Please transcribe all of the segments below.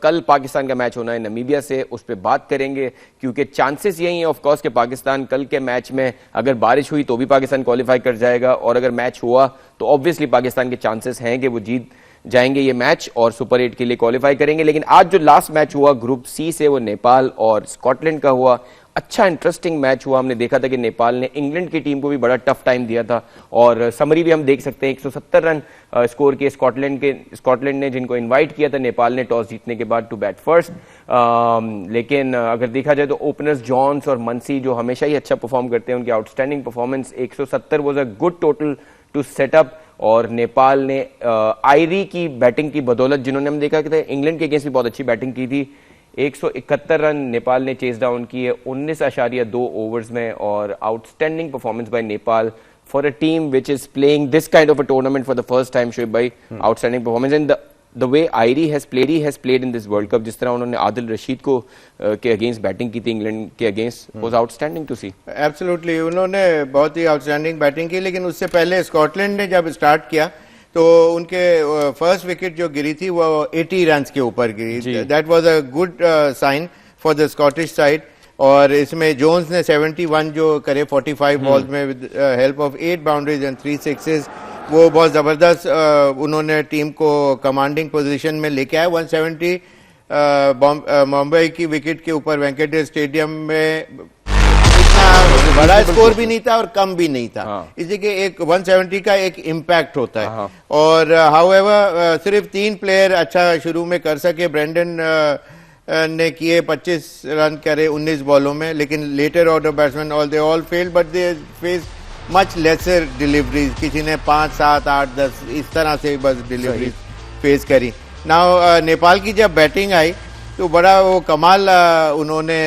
कल पाकिस्तान का मैच होना है नामीबिया से, उस पर बात करेंगे क्योंकि चांसेस यही हैं ऑफ कोर्स कि पाकिस्तान कल के मैच में अगर बारिश हुई तो भी पाकिस्तान क्वालिफाई कर जाएगा, और अगर मैच हुआ तो ऑब्वियसली पाकिस्तान के चांसेस हैं कि वो जीत जाएंगे ये मैच और सुपर 8 के लिए क्वालिफाई करेंगे। लेकिन आज जो लास्ट मैच हुआ ग्रुप सी से, वो नेपाल और स्कॉटलैंड का हुआ। अच्छा इंटरेस्टिंग मैच हुआ। हमने देखा था कि नेपाल ने इंग्लैंड की टीम को भी बड़ा टफ टाइम दिया था, और समरी भी हम देख सकते हैं 170 रन स्कोर किए स्कॉटलैंड ने, जिनको इनवाइट किया था नेपाल ने टॉस जीतने के बाद टू बैट फर्स्ट। लेकिन अगर देखा जाए तो ओपनर्स जॉन्स और मनसी जो हमेशा ही अच्छा परफॉर्म करते हैं, उनकी outstanding performance 170 was a good total two setup. और नेपाल ने आयरी की बैटिंग की बदौलत, जिन्होंने हम देखा कि इंग्लैंड के अगेंस्ट भी बहुत अच्छी बैटिंग की थी, 171 रन नेपाल ने चेस डाउन किए 19.2 ओवर्स में। और outstanding performance by Nepal for a team which is playing this kind of a tournament for the first time. Shoaib भाई, outstanding performance and the way Irie has played in this World Cup, जिस तरह उन्होंने आदिल रशीद को के against batting की थी England के against, was outstanding to see. Absolutely, उन्होंने बहुत ही आउटस्टैंडिंग बैटिंग की। लेकिन उससे पहले स्कॉटलैंड ने जब स्टार्ट किया तो उनके फर्स्ट विकेट जो गिरी थी वो 80 रन के ऊपर गिरी। That was a good sign for the Scottish side. और इसमें जोन्स ने 71 जो करे 45 बॉल्स में with help of 8 boundaries and 3 sixes, वो बहुत जबरदस्त उन्होंने टीम को कमांडिंग पोजीशन में लेके आए। 170 मुंबई की विकेट के ऊपर वेंकटेश स्टेडियम में इतना बड़ा स्कोर भी नहीं था और कम भी नहीं था। इसी के एक 170 का एक इम्पैक्ट होता है। और हाउएवर सिर्फ 3 प्लेयर अच्छा शुरू में कर सके। ब्रेंडन ने किए 25 रन करे 19 बॉलों में, लेकिन later order batsman they all failed but they face much lesser deliveries. किसी ने 5, 7, 8, 10 इस तरह से बस डिलीवरी फेस करी। नाउ नेपाल की जब बैटिंग आई तो बड़ा वो कमाल उन्होंने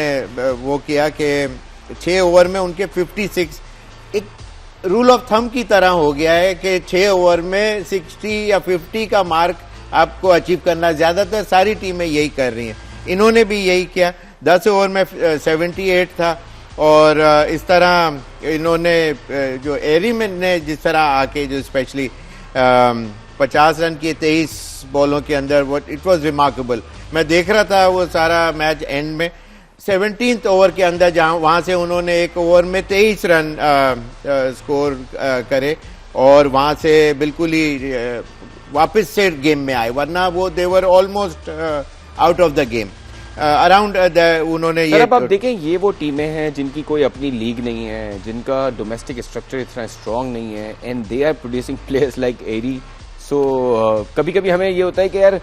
वो किया कि 6 ओवर में उनके 56, एक रूल ऑफ थंब की तरह हो गया है कि 6 ओवर में 60 या 50 का मार्क आपको अचीव करना। ज्यादातर सारी टीमें यही कर रही हैं, इन्होंने भी यही किया। 10 ओवर में 78 था। और इस तरह इन्होंने जो एरी में ने जिस तरह आके जो स्पेशली 50 रन किए 23 बॉलों के अंदर, वो इट वाज रिमार्केबल। मैं देख रहा था वो सारा मैच एंड में 17th ओवर के अंदर, जहां वहां से उन्होंने एक ओवर में 23 रन स्कोर करे और वहां से बिल्कुल ही वापस से गेम में आए, वरना वो they were almost out of the game. Around उन्होंने ये अब आप देखें, ये वो टीमें हैं जिनकी कोई अपनी लीग नहीं है, जिनका डोमेस्टिक स्ट्रक्चर इतना स्ट्रांग नहीं है, and they are producing players like Irie. So कभी कभी हमें ये होता है कि यार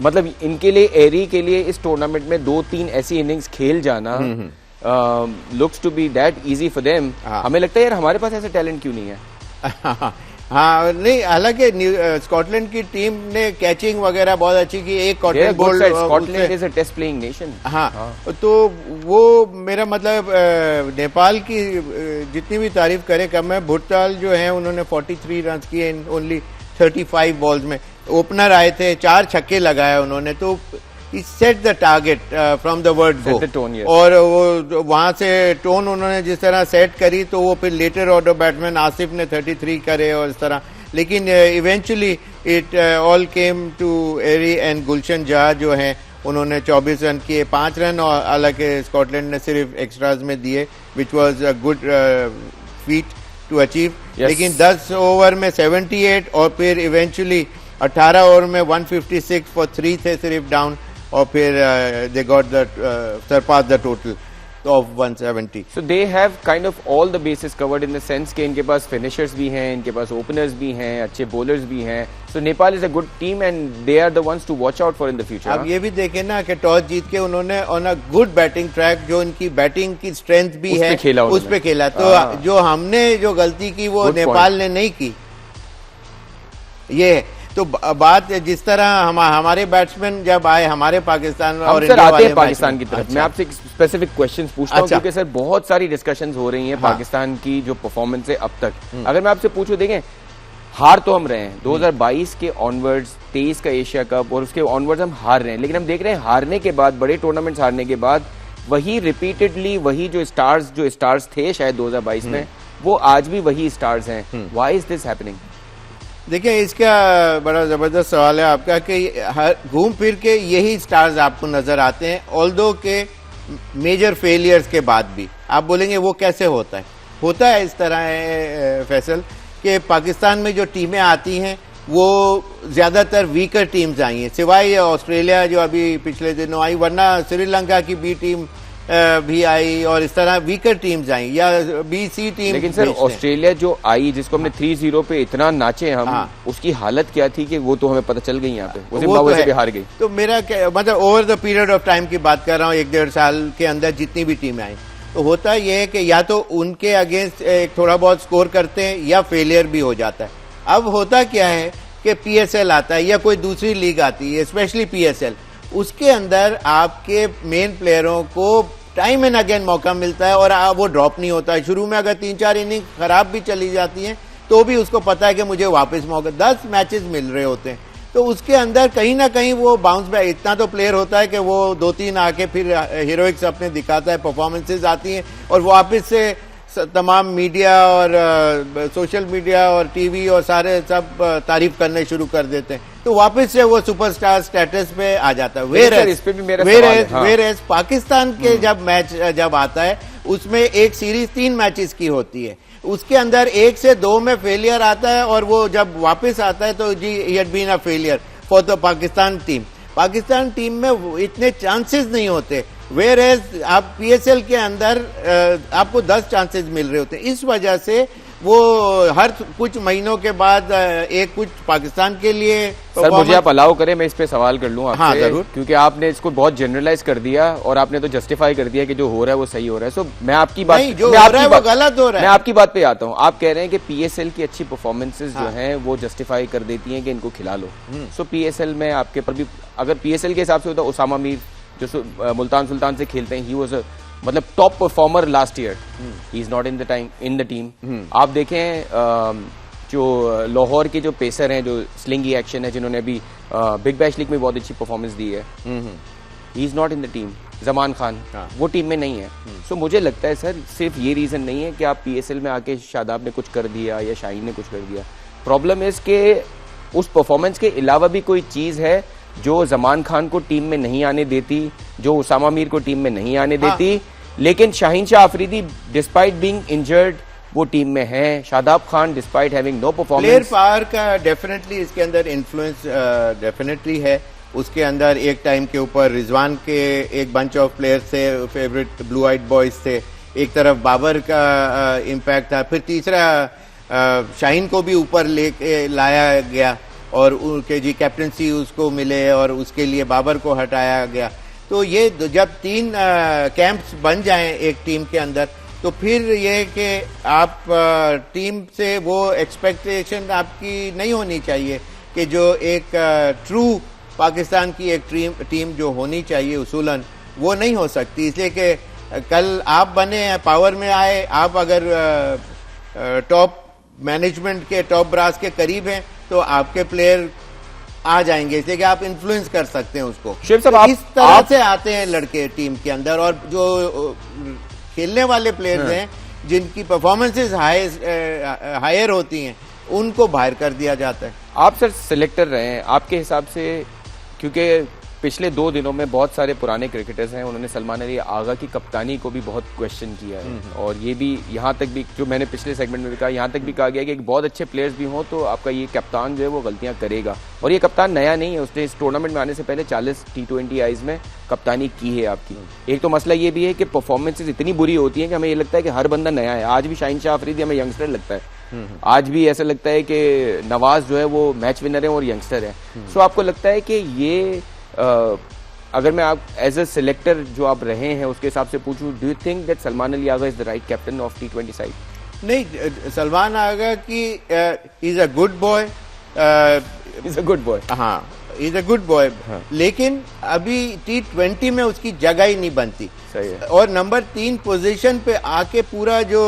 मतलब इनके लिए, एरी के लिए इस टूर्नामेंट में 2-3 ऐसी इनिंग्स खेल जाना looks to be that easy for them. हमें लगता है यार हमारे पास ऐसा टैलेंट क्यों नहीं है। हाँ नहीं, हालांकि स्कॉटलैंड की टीम ने कैचिंग वगैरह बहुत अच्छी की। एक cotton bolt, Scotland is a test playing nation. हाँ, तो वो मेरा मतलब नेपाल की जितनी भी तारीफ करे कम है। भुट्टाल जो है उन्होंने 43 रन किए इन ओनली 35 बॉल्स में। ओपनर आए थे, 4 छक्के लगाया उन्होंने, तो set the target from the word go. और वो वहां से टोन उन्होंने जिस तरह सेट करी, तो वो फिर लेटर ऑर्डर बैट्समैन आसिफ ने 33 करे और इस तरह। लेकिन eventually it all came to Irie and Gulshan Jha जो हैं उन्होंने 24 रन किए, 5 रन और हालांकि स्कॉटलैंड ने सिर्फ एक्स्ट्राज में दिए, which was a good feat to achieve. लेकिन 10 ओवर में 78 और फिर इवेंचुअली 18 ओवर में 156 फॉर 3 थे सिर्फ डाउन, और फिर they got the surpassed the total of 170. So they have kind of all the bases covered in the sense कि इनके पास finishers भी हैं, इनके पास openers भी हैं, अच्छे bowlers भी हैं। So Nepal is a good team and they are the ones to watch out for in the future. अब ये भी देखें ना कि टॉस जीत के उन्होंने on a good batting track, जो इनकी बैटिंग की स्ट्रेंथ भी है उस पे खेला। तो जो हमने जो गलती की वो नेपाल ने नहीं की। ये तो बात जिस तरह हमारे बैट्समैन जब आए हमारे पाकिस्तान और इंडिया आते हैं पाकिस्तान की तरफ। मैं आपसे एक स्पेसिफिक क्वेश्चन पूछता हूं क्योंकि सर बहुत सारी डिस्कशंस हो रही हैं पाकिस्तान की जो परफॉर्मेंस है अब तक। अगर मैं आपसे पूछूं, देखें हार तो हम रहे हैं 2022 के ऑनवर्ड्स, 23 का एशिया कप और उसके ऑनवर्ड्स हम हार रहे हैं, लेकिन हम देख रहे हैं हारने के बाद, बड़े टूर्नामेंट्स हारने के बाद वही रिपीटेडली वही जो स्टार्स थे शायद 2022 में, वो आज भी वही स्टार्स हैं। Why is this happening? देखिए, इसका बड़ा जबरदस्त सवाल है आपका कि घूम फिर के यही स्टार्स आपको नजर आते हैं, ऑल्दो के मेजर फेलियर्स के बाद भी। आप बोलेंगे वो कैसे होता है इस तरह है फैसल कि पाकिस्तान में जो टीमें आती हैं वो ज्यादातर वीकर टीम्स आई हैं, सिवाय ऑस्ट्रेलिया जो अभी पिछले दिनों आई, वरना श्रीलंका की बी टीम भी आई और इस तरह वीकर टीम्स आई या BC टीम। लेकिन सर ऑस्ट्रेलिया जो आई जिसको हमने 3-0 पे इतना नाचे हम, उसकी हालत क्या थी कि वो तो हमें पता चल गई यहाँ पे, वो जिम्बाब्वे से भी हार गई। तो मेरा मतलब over the period of time की बात कर रहा हूँ, 1-1.5 साल के अंदर जितनी भी टीमें आई, तो होता ये है कि या तो उनके अगेंस्ट थोड़ा बहुत स्कोर करते हैं या फेलियर भी हो जाता है। अब होता क्या है कि PSL आता है या कोई दूसरी लीग आती है, स्पेशली PSL, उसके अंदर आपके मेन प्लेयरों को टाइम एंड अगेन मौका मिलता है और वो ड्रॉप नहीं होता है। शुरू में अगर 3-4 इनिंग खराब भी चली जाती हैं तो भी उसको पता है कि मुझे वापस मौका, 10 मैचेस मिल रहे होते हैं, तो उसके अंदर कहीं ना कहीं वो बाउंस बैक, इतना तो प्लेयर होता है कि वो 2-3 आके फिर हीरोइक्स अपने दिखाता है, परफॉर्मेंसेज आती हैं और वो वापस से तमाम मीडिया और सोशल मीडिया और टीवी और सारे सब तारीफ करने शुरू कर देते हैं, तो वापस से वो सुपरस्टार स्टेटस पे आ जाता है। वेयर पाकिस्तान के जब मैच जब आता है उसमें एक सीरीज 3 मैचेस की होती है, उसके अंदर 1 से 2 में फेलियर आता है और वो जब वापस आता है तो जी he had been a failure for the Pakistan team. Pakistan team में इतने चांसेस नहीं होते, वेयर एज आप PSL के अंदर आपको 10 चांसेस मिल रहे होते हैं। इस वजह से वो हर कुछ महीनों के बाद एक कुछ पाकिस्तान के लिए। सर मुझे आप अलाउ करें मैं इस पे सवाल कर लूं आपसे। हाँ जरूर, क्योंकि आपने इसको बहुत जनरलाइज कर दिया और आपने तो जस्टिफाई कर दिया कि जो हो रहा है वो सही हो रहा है। सो मैं आपकी बात नहीं, जो हो रहा है वो गलत हो रहा है। मैं आपकी बात पे आता हूँ। आप कह रहे हैं कि PSL की अच्छी परफॉर्मेंसेज जो हैं वो जस्टिफाई कर देती हैं कि इनको खिला लो। सो PSL में आपके पर भी अगर PSL के हिसाब से होता, उसामा मीर जो मुल्तान सुल्तान से खेलते हैं, ही वाज मतलब top performer last year, he is not in the team. आप देखें जो लाहौर के जो पेसर हैं, जो स्लिंगी एक्शन है, जिन्होंने अभी बिग बैश लीग में बहुत अच्छी परफॉर्मेंस दी है, he is not in the team. Zaman Khan वो टीम में नहीं है। सो मुझे लगता है सर सिर्फ ये रीजन नहीं है कि आप PSL में आके शादाब ने कुछ कर दिया या शाहीन ने कुछ कर दिया। प्रॉब्लम इज के उस परफॉर्मेंस के अलावा भी कोई चीज है जो जमान खान को टीम में नहीं आने देती, जो उसामा मीर को टीम में नहीं आने देती। लेकिन Shaheen Shah Afridi despite being injured वो टीम में है। Shadab Khan despite having no performance. Player power का डेफिनेटली इसके अंदर इन्फ्लुएंस डेफिनेटली है। उसके अंदर एक टाइम के ऊपर रिजवान के एक बंच ऑफ प्लेयर्स थे, फेवरेट ब्लू आइट बॉयज थे, एक तरफ बाबर का इम्पैक्ट था, फिर तीसरा शाहीन को भी ऊपर लेके लाया गया और उनके जी कैप्टनसी उसको मिले और उसके लिए बाबर को हटाया गया। तो ये जब 3 कैंप्स बन जाएं एक टीम के अंदर, तो फिर ये कि आप टीम से वो एक्सपेक्टेशन आपकी नहीं होनी चाहिए कि जो एक ट्रू पाकिस्तान की एक टीम जो होनी चाहिए उसूलन, वो नहीं हो सकती। इसलिए कि कल आप बने हैं, पावर में आए, आप अगर टॉप मैनेजमेंट के टॉप ब्रास के करीब हैं तो आपके प्लेयर आ जाएंगे, इसलिए कि आप इन्फ्लुएंस कर सकते हैं उसको। तो इस तरह से आते हैं लड़के टीम के अंदर, और जो खेलने वाले प्लेयर्स हैं जिनकी परफॉर्मेंसेस हायर होती हैं उनको बाहर कर दिया जाता है। आप सर सिलेक्टर रहे हैं, आपके हिसाब से, क्योंकि पिछले 2 दिनों में बहुत सारे पुराने क्रिकेटर्स हैं, उन्होंने सलमान अली आगा की कप्तानी को भी बहुत क्वेश्चन किया है, और ये भी यहाँ तक भी जो मैंने पिछले सेगमेंट में भी कहा, यहाँ तक भी कहा गया कि बहुत अच्छे प्लेयर्स भी हों तो आपका ये कप्तान जो है वो गलतियां करेगा। और ये कप्तान नया नहीं है, उसने इस टूर्नामेंट में आने से पहले 40 T20 आईज में कप्तानी की है आपकी। एक तो मसला ये भी है कि परफॉर्मेंसेज इतनी बुरी होती है कि हमें ये लगता है कि हर बंदा नया है। आज भी शाहीन शाह अफरीदी हमें यंगस्टर लगता है, आज भी ऐसा लगता है कि नवाज जो है वो मैच विनर है और यंगस्टर है। सो आपको लगता है कि ये अगर मैं आप एज ए सिलेक्टर जो आप रहे हैं उसके हिसाब से पूछूं, do you think that Salman Ali Agha is the right captain of T20 side? नहीं, सलमान आगा की is a good boy, is a good boy, हाँ इज अ गुड बॉय, लेकिन अभी T20 में उसकी जगह ही नहीं बनती। सही है। और नंबर 3 पोजीशन पे आके पूरा जो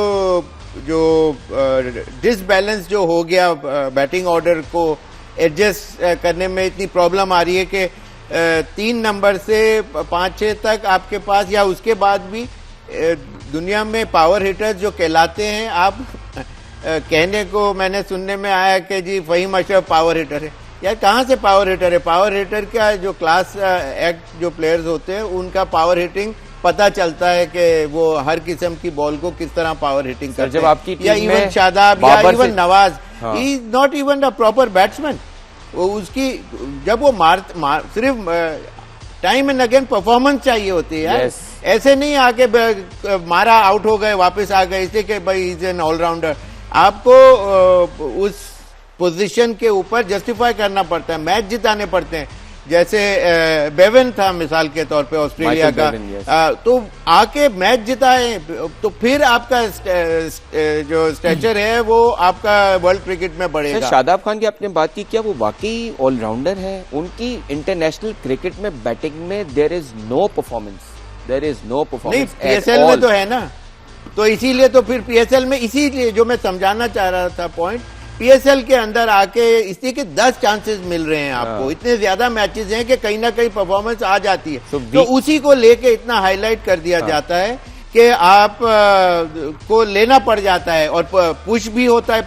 डिसबैलेंस जो हो गया, बैटिंग ऑर्डर को एडजस्ट करने में इतनी प्रॉब्लम आ रही है कि 3 नंबर से 5-6 तक आपके पास, या उसके बाद भी दुनिया में पावर हिटर्स जो कहलाते हैं, आप कहने को मैंने सुनने में आया कि जी फहीम अशरफ पावर हिटर है। यार कहाँ से पावर हिटर है? पावर हिटर का जो क्लास एक्ट जो प्लेयर्स होते हैं उनका पावर हिटिंग पता चलता है कि वो हर किस्म की बॉल को किस तरह पावर हिटिंग करते जब हैं। आपकी या टीम इवन में शादाब या इवन नवाज, हाँ। He is not even a proper batsman. वो उसकी जब वो सिर्फ टाइम एंड अगेन परफॉर्मेंस चाहिए होती है। yes. ऐसे नहीं आके मारा आउट हो गए वापस आ गए इसलिए कि भाई इज एन ऑलराउंडर। आपको उस पोजीशन के ऊपर जस्टिफाई करना पड़ता है, मैच जिताने पड़ते हैं। जैसे बेवन था मिसाल के तौर पे ऑस्ट्रेलिया का, तो आके मैच जिताए तो फिर आपका जो स्टेचर है वो आपका वर्ल्ड क्रिकेट में बढ़ेगा। शादाब खान की आपने बात की, क्या वो वाकई ऑलराउंडर है? उनकी इंटरनेशनल क्रिकेट में बैटिंग में there is no performance, there is no performance. नहीं, पीएसएल में तो है ना, तो इसीलिए तो फिर पीएसएल में, इसीलिए जो मैं समझाना चाह रहा था पॉइंट, पीएसएल के अंदर आके इसलिए कि 10 चांसेस मिल रहे हैं आपको, इतने ज्यादा मैचेस हैं कि कहीं ना कहीं परफॉर्मेंस आ जाती है, तो उसी को लेके इतना हाईलाइट कर दिया जाता है कि आप को लेना पड़ जाता है और पुश भी होता है,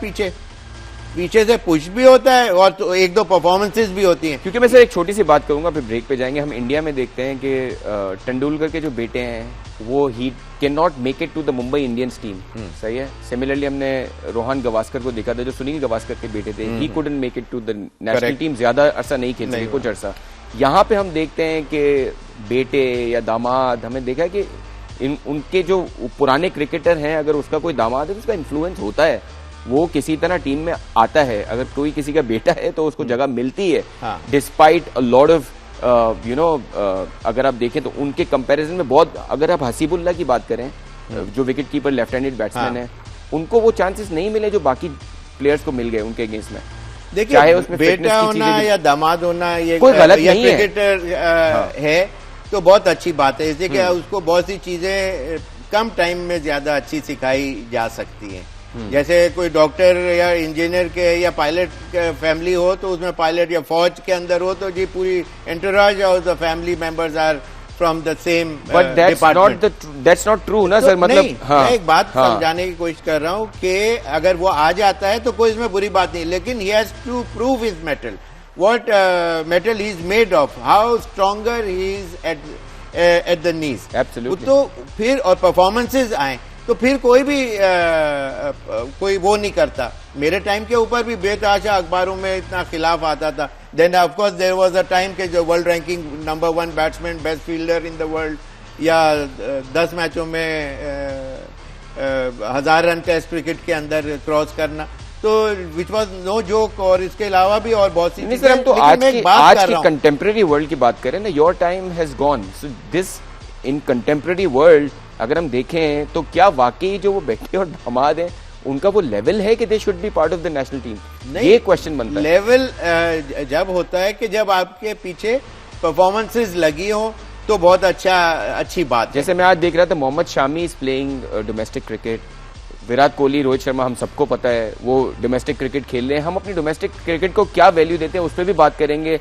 पीछे से पुश भी होता है और तो एक दो परफॉर्मेंसेस भी होती हैं। क्योंकि मैं सर एक छोटी सी बात करूंगा फिर ब्रेक पे जाएंगे। हम इंडिया में देखते हैं कि तेंदुलकर के जो बेटे हैं वो ही can not make it to the Mumbai Indians team, सही है। सिमिलरली हमने रोहन गवास्कर को देखा था जो सुनील गवास्कर के बेटे थे, he couldn't make it to the national team, ज्यादा अरसा नहीं खेल सके, कुछ अरसा। यहाँ पे हम देखते हैं कि बेटे या दामाद, हमें देखा है कि उनके जो पुराने क्रिकेटर हैं अगर उसका कोई दामाद है तो उसका इन्फ्लुएंस होता है, वो किसी तरह टीम में आता है। अगर कोई किसी का बेटा है तो उसको जगह मिलती है, डिस्पाइट अ लॉट ऑफ अगर आप देखें तो उनके कंपैरिजन में बहुत, अगर आप हसीबुल्लाह की बात करें जो wicket keeper left handed batsman है, उनको वो चांसेस नहीं मिले जो बाकी प्लेयर्स को मिल गए उनके अगेंस्ट में। देखिए, चाहे उसमें बेटा होना या दामाद होना ये कोई गलत नहीं है, क्रिकेटर है तो बहुत अच्छी बात है, इसलिए कि उसको बहुत सी चीजें कम टाइम में ज्यादा अच्छी सिखाई जा सकती हैं। जैसे कोई डॉक्टर या इंजीनियर के या पायलट फैमिली हो तो उसमें पायलट या फौज के अंदर हो तो जी पूरी entourage of the family members are from the same department. That's not true ना सर, मतलब मैं एक बात समझाने की कोशिश कर रहा हूँ कि अगर वो आ जाता है तो कोई इसमें बुरी बात नहीं, लेकिन he has to prove his mettle, what mettle he is made of, how stronger he is at the knees. Absolutely. तो फिर और परफॉर्मेंसेज आए तो फिर कोई भी कोई वो नहीं करता। मेरे टाइम के ऊपर भी बेतहाशा अखबारों में इतना खिलाफ आता था। Then of course there was a time के जो world ranking number 1 batsman, best fielder in the world, या 10 मैचों में 1000 रन टेस्ट क्रिकेट के अंदर क्रॉस करना, तो विच वाज नो जोक। और इसके अलावा भी और बहुत सी चीजें। हम तो आज की कंटेम्प्रेरी वर्ल्ड की बात करें ना, your time has gone, so this in contemporary world अगर हम देखें तो क्या वाकई जो वो बेटे और दामाद हैं उनका वो लेवल है कि they should be part of the national team? ये क्वेश्चन बनता है। लेवल जब होता है कि जब आपके पीछे परफॉर्मेंसेस लगी हो तो बहुत अच्छी बात। जैसे मैं आज देख रहा था Mohammed Shami is playing domestic cricket, Virat Kohli, Rohit Sharma, हम सबको पता है वो डोमेस्टिक क्रिकेट खेल रहे हैं। हम अपनी डोमेस्टिक क्रिकेट को क्या वैल्यू देते हैं उस पर भी बात करेंगे।